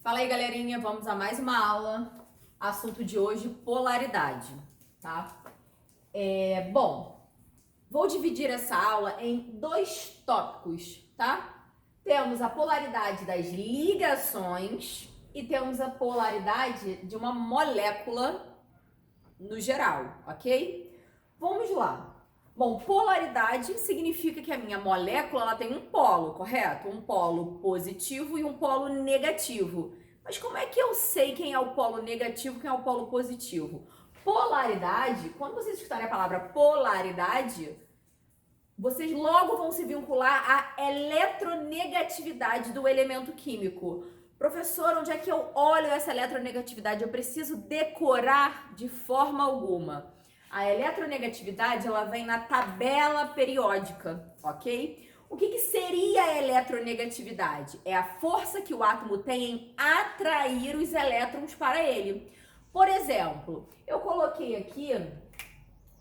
Fala aí, galerinha, vamos a mais uma aula. Assunto de hoje, polaridade, tá? Vou dividir essa aula em dois tópicos, tá? Temos a polaridade das ligações e temos a polaridade de uma molécula no geral, ok? Vamos lá. Bom, polaridade significa que a minha molécula ela tem um polo, correto? Um polo positivo e um polo negativo. Mas como é que eu sei quem é o polo negativo e quem é o polo positivo? Polaridade, quando vocês escutarem a palavra polaridade, vocês logo vão se vincular à eletronegatividade do elemento químico. Professor, onde é que eu olho essa eletronegatividade? Eu preciso decorar de forma alguma. A eletronegatividade, ela vem na tabela periódica, ok? O que seria a eletronegatividade? É a força que o átomo tem em atrair os elétrons para ele. Por exemplo, eu coloquei aqui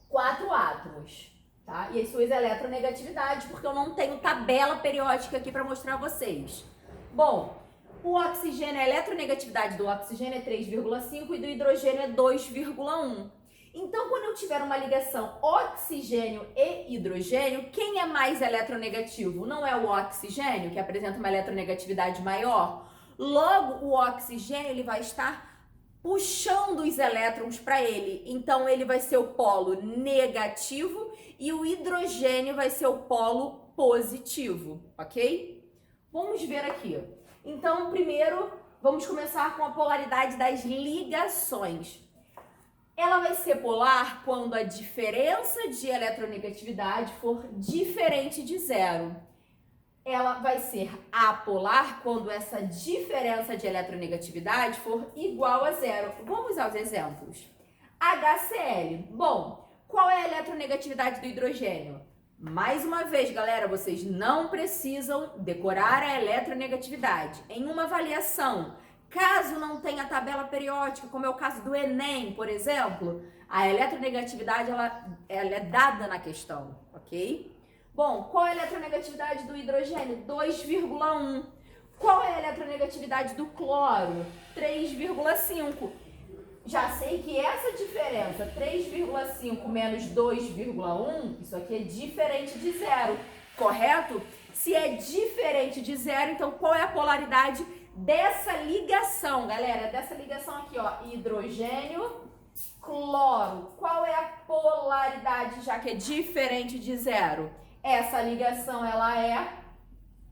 4 átomos, tá? E as suas eletronegatividades, porque eu não tenho tabela periódica aqui para mostrar a vocês. Bom, o oxigênio, a eletronegatividade do oxigênio é 3,5 e do hidrogênio é 2,1. Então, quando eu tiver uma ligação oxigênio e hidrogênio, quem é mais eletronegativo? Não é o oxigênio, que apresenta uma eletronegatividade maior? Logo, o oxigênio ele vai estar puxando os elétrons para ele. Então, ele vai ser o polo negativo e o hidrogênio vai ser o polo positivo, ok? Vamos ver aqui. Então, primeiro, vamos começar com a polaridade das ligações. Ela vai ser polar quando a diferença de eletronegatividade for diferente de zero. Ela vai ser apolar quando essa diferença de eletronegatividade for igual a zero. Vamos aos exemplos. HCl. Bom, qual é a eletronegatividade do hidrogênio? Mais uma vez, galera, vocês não precisam decorar a eletronegatividade. Em uma avaliação, caso não tenha tabela periódica, como é o caso do Enem, por exemplo, a eletronegatividade ela é dada na questão, ok? Bom, qual é a eletronegatividade do hidrogênio? 2,1. Qual é a eletronegatividade do cloro? 3,5. Já sei que essa diferença, 3,5 menos 2,1, isso aqui é diferente de zero, correto? Se é diferente de zero, então qual é a polaridade dessa ligação, galera? Dessa ligação aqui, ó, hidrogênio, cloro. Qual é a polaridade, já que é diferente de zero? Essa ligação, ela é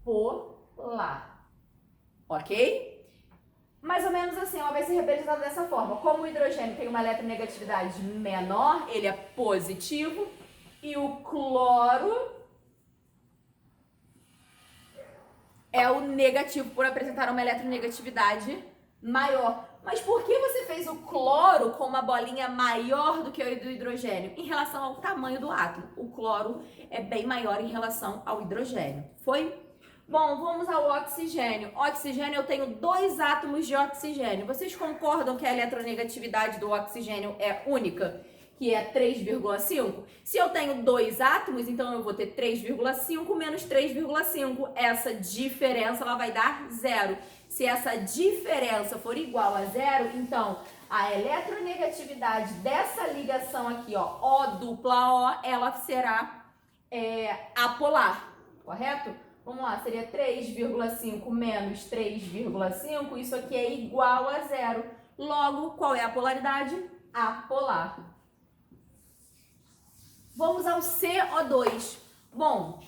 polar, ok? Mais ou menos assim, ela vai ser representada dessa forma. Como o hidrogênio tem uma eletronegatividade menor, ele é positivo, e o cloro é o negativo por apresentar uma eletronegatividade maior. Mas por que você fez o cloro com uma bolinha maior do que o do hidrogênio? Em relação ao tamanho do átomo. O cloro é bem maior em relação ao hidrogênio. Foi? Bom, vamos ao oxigênio. Oxigênio, eu tenho 2 átomos de oxigênio. Vocês concordam que a eletronegatividade do oxigênio é única? Que é 3,5? Se eu tenho 2 átomos, então eu vou ter 3,5 menos 3,5. Essa diferença ela vai dar zero. Se essa diferença for igual a zero, então a eletronegatividade dessa ligação aqui, ó, O dupla O, ela será apolar, correto? Vamos lá, seria 3,5 menos 3,5, isso aqui é igual a zero. Logo, qual é a polaridade? Apolar. Vamos ao CO2. Bom,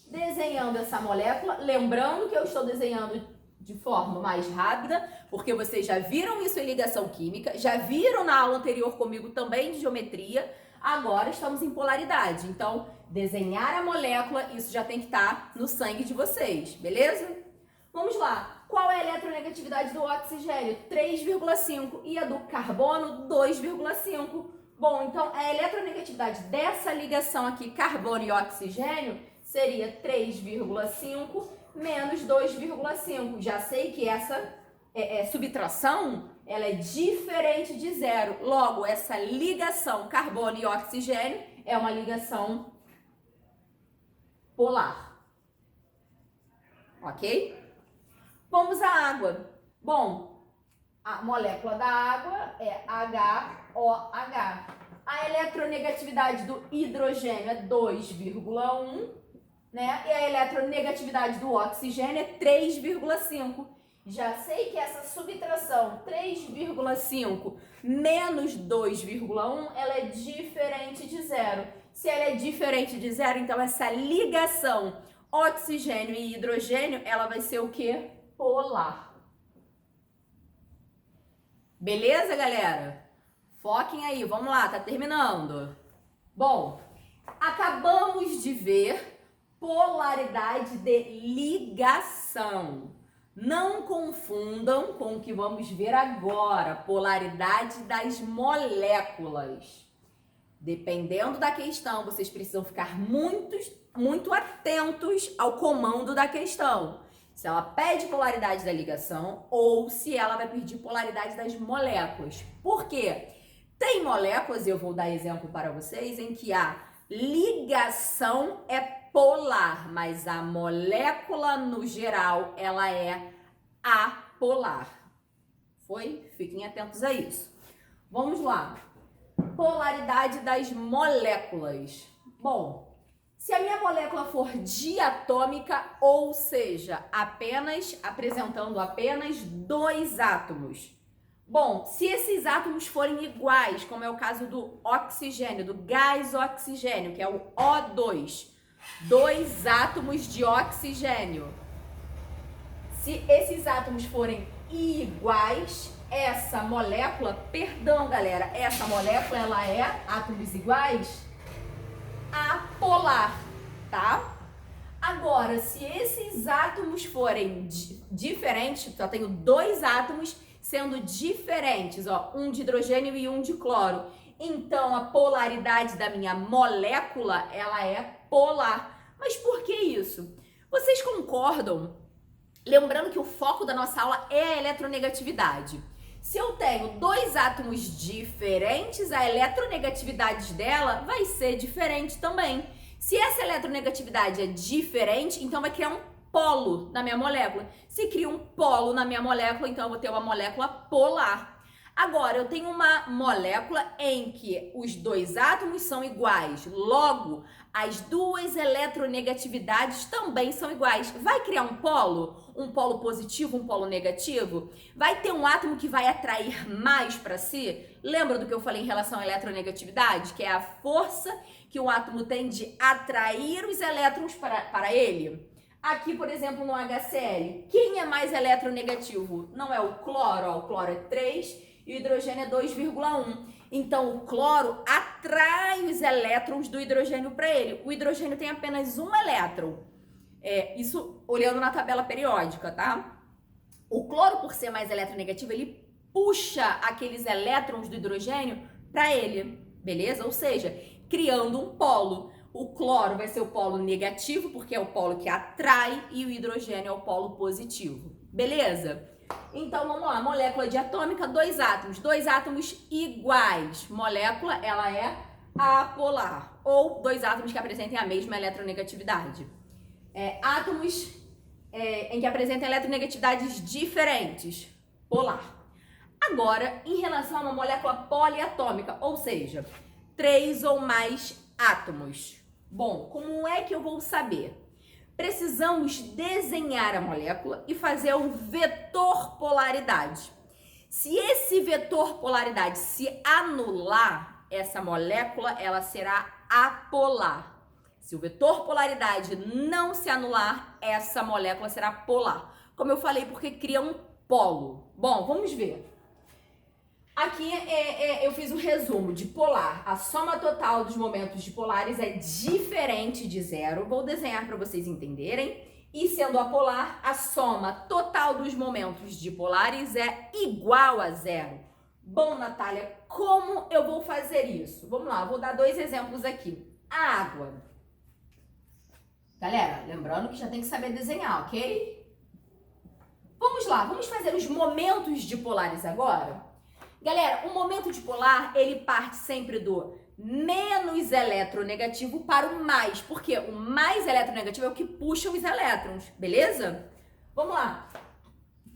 desenhando essa molécula, lembrando que eu estou desenhando de forma mais rápida, porque vocês já viram isso em ligação química, já viram na aula anterior comigo também de geometria, agora estamos em polaridade. Então, desenhar a molécula, isso já tem que estar no sangue de vocês, beleza? Vamos lá. Qual é a eletronegatividade do oxigênio? 3,5 e a do carbono? 2,5. Bom, então a eletronegatividade dessa ligação aqui, carbono e oxigênio, seria 3,5 menos 2,5. Já sei que essa subtração ela é diferente de zero. Logo, essa ligação carbono e oxigênio é uma ligação polar. Ok? Vamos à água. Bom, a molécula da água é HOH. A eletronegatividade do hidrogênio é 2,1, né? E a eletronegatividade do oxigênio é 3,5. Já sei que essa subtração 3,5 menos 2,1, ela é diferente de zero. Se ela é diferente de zero, então essa ligação oxigênio e hidrogênio, ela vai ser o quê? Polar. Beleza, galera? Foquem aí, vamos lá, tá terminando. Bom, acabamos de ver polaridade de ligação. Não confundam com o que vamos ver agora, polaridade das moléculas. Dependendo da questão, vocês precisam ficar muito atentos ao comando da questão. Se ela pede polaridade da ligação ou se ela vai pedir polaridade das moléculas. Por quê? Tem moléculas, eu vou dar exemplo para vocês, em que a ligação é polar, mas a molécula no geral, ela é apolar. Foi? Fiquem atentos a isso. Vamos lá. Polaridade das moléculas. Bom, se a minha molécula for diatômica, ou seja, apresentando apenas 2 átomos. Bom, se esses átomos forem iguais, como é o caso do oxigênio, do gás oxigênio, que é o O2, 2 átomos de oxigênio. Se esses átomos forem iguais, essa molécula, perdão galera, essa molécula ela é átomos iguais apolar, tá? Agora, se esses átomos forem diferentes, só tenho 2 átomos sendo diferentes, ó, um de hidrogênio e um de cloro. Então, a polaridade da minha molécula, ela é polar. Mas por que isso? Vocês concordam? Lembrando que o foco da nossa aula é a eletronegatividade. Se eu tenho 2 átomos diferentes, a eletronegatividade dela vai ser diferente também. Se essa eletronegatividade é diferente, então vai criar um polo na minha molécula. Se cria um polo na minha molécula, então eu vou ter uma molécula polar. Agora, eu tenho uma molécula em que os 2 átomos são iguais. Logo, as 2 eletronegatividades também são iguais. Vai criar um polo positivo, um polo negativo? Vai ter um átomo que vai atrair mais para si? Lembra do que eu falei em relação à eletronegatividade? Que é a força que o átomo tem de atrair os elétrons para ele? Aqui, por exemplo, no HCl, quem é mais eletronegativo? Não é o cloro, ó, o cloro é 3 e o hidrogênio é 2,1. Então, o cloro atrai os elétrons do hidrogênio para ele. O hidrogênio tem apenas um elétron. Isso olhando na tabela periódica, tá? O cloro, por ser mais eletronegativo, ele puxa aqueles elétrons do hidrogênio para ele, beleza? Ou seja, criando um polo. O cloro vai ser o polo negativo, porque é o polo que atrai, e o hidrogênio é o polo positivo. Beleza? Então, vamos lá. Molécula diatômica, 2 átomos. 2 átomos iguais. Molécula, ela é apolar. Ou 2 átomos que apresentem a mesma eletronegatividade. Átomos em que apresentem eletronegatividades diferentes. Polar. Agora, em relação a uma molécula poliatômica, ou seja, 3 ou mais átomos. Bom, como é que eu vou saber? Precisamos desenhar a molécula e fazer o vetor polaridade. Se esse vetor polaridade se anular, essa molécula ela será apolar. Se o vetor polaridade não se anular, essa molécula será polar. Como eu falei, porque cria um polo. Bom, vamos ver. Aqui eu fiz um resumo de polar. A soma total dos momentos dipolares é diferente de zero. Vou desenhar para vocês entenderem. E sendo apolar, a soma total dos momentos dipolares é igual a zero. Bom, Natália, como eu vou fazer isso? Vamos lá, vou dar 2 exemplos aqui. A água. Galera, lembrando que já tem que saber desenhar, ok? Vamos lá, vamos fazer os momentos dipolares agora? Galera, o momento dipolar, ele parte sempre do menos eletronegativo para o mais, porque o mais eletronegativo é o que puxa os elétrons, beleza? Vamos lá.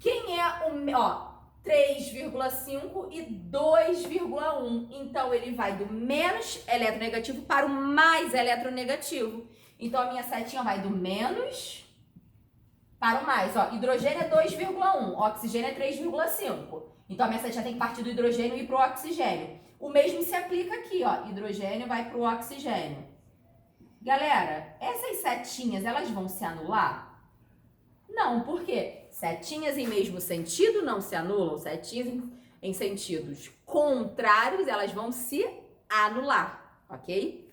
Quem é o ó, 3,5 e 2,1. Então, ele vai do menos eletronegativo para o mais eletronegativo. Então, a minha setinha vai do menos para o mais. Ó, hidrogênio é 2,1, oxigênio é 3,5. Então, a minha setinha tem que partir do hidrogênio e ir para o oxigênio. O mesmo se aplica aqui, ó. Hidrogênio vai para o oxigênio. Galera, essas setinhas, elas vão se anular? Não, por quê? Setinhas em mesmo sentido não se anulam. Setinhas em sentidos contrários, elas vão se anular, ok?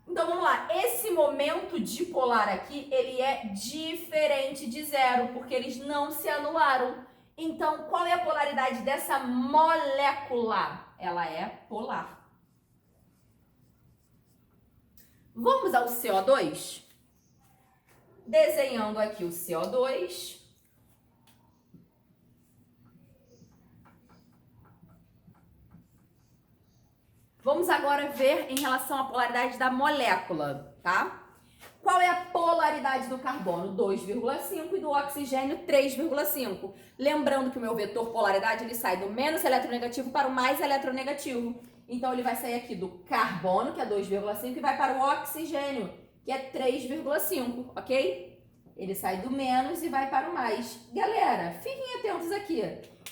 Então, vamos lá. Esse momento dipolar aqui, ele é diferente de zero, porque eles não se anularam. Então, qual é a polaridade dessa molécula? Ela é polar. Vamos ao CO2? Desenhando aqui o CO2. Vamos agora ver em relação à polaridade da molécula, tá? Qual é a polaridade do carbono? 2,5 e do oxigênio 3,5. Lembrando que o meu vetor polaridade ele sai do menos eletronegativo para o mais eletronegativo. Então ele vai sair aqui do carbono, que é 2,5, e vai para o oxigênio, que é 3,5, ok? Ele sai do menos e vai para o mais. Galera, fiquem atentos aqui.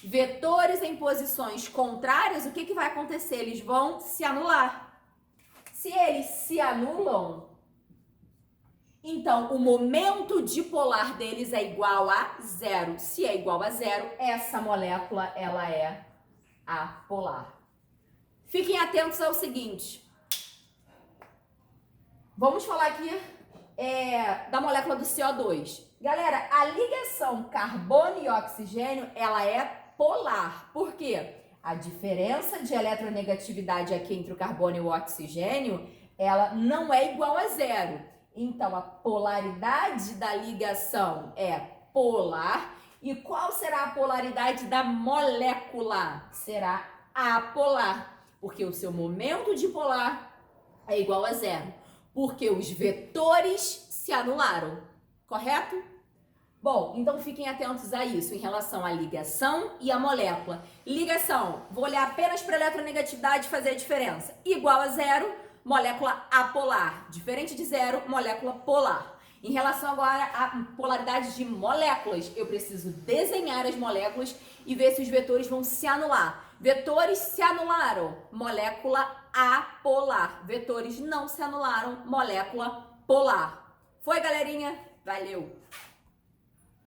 Vetores em posições contrárias, o que vai acontecer? Eles vão se anular. Se eles se anulam, então o momento dipolar deles é igual a zero. Se é igual a zero, essa molécula ela é apolar. Fiquem atentos ao seguinte. Vamos falar aqui da molécula do CO2. Galera, a ligação carbono e oxigênio, ela é polar. Por quê? A diferença de eletronegatividade aqui entre o carbono e o oxigênio, ela não é igual a zero. Então, a polaridade da ligação é polar. E qual será a polaridade da molécula? Será apolar. Porque o seu momento dipolar é igual a zero. Porque os vetores se anularam. Correto? Bom, então fiquem atentos a isso em relação à ligação e à molécula. Ligação, vou olhar apenas para a eletronegatividade e fazer a diferença. Igual a zero, molécula apolar. Diferente de zero, molécula polar. Em relação agora à polaridade de moléculas, eu preciso desenhar as moléculas e ver se os vetores vão se anular. Vetores se anularam, molécula apolar. Vetores não se anularam, molécula polar. Foi, galerinha? Valeu!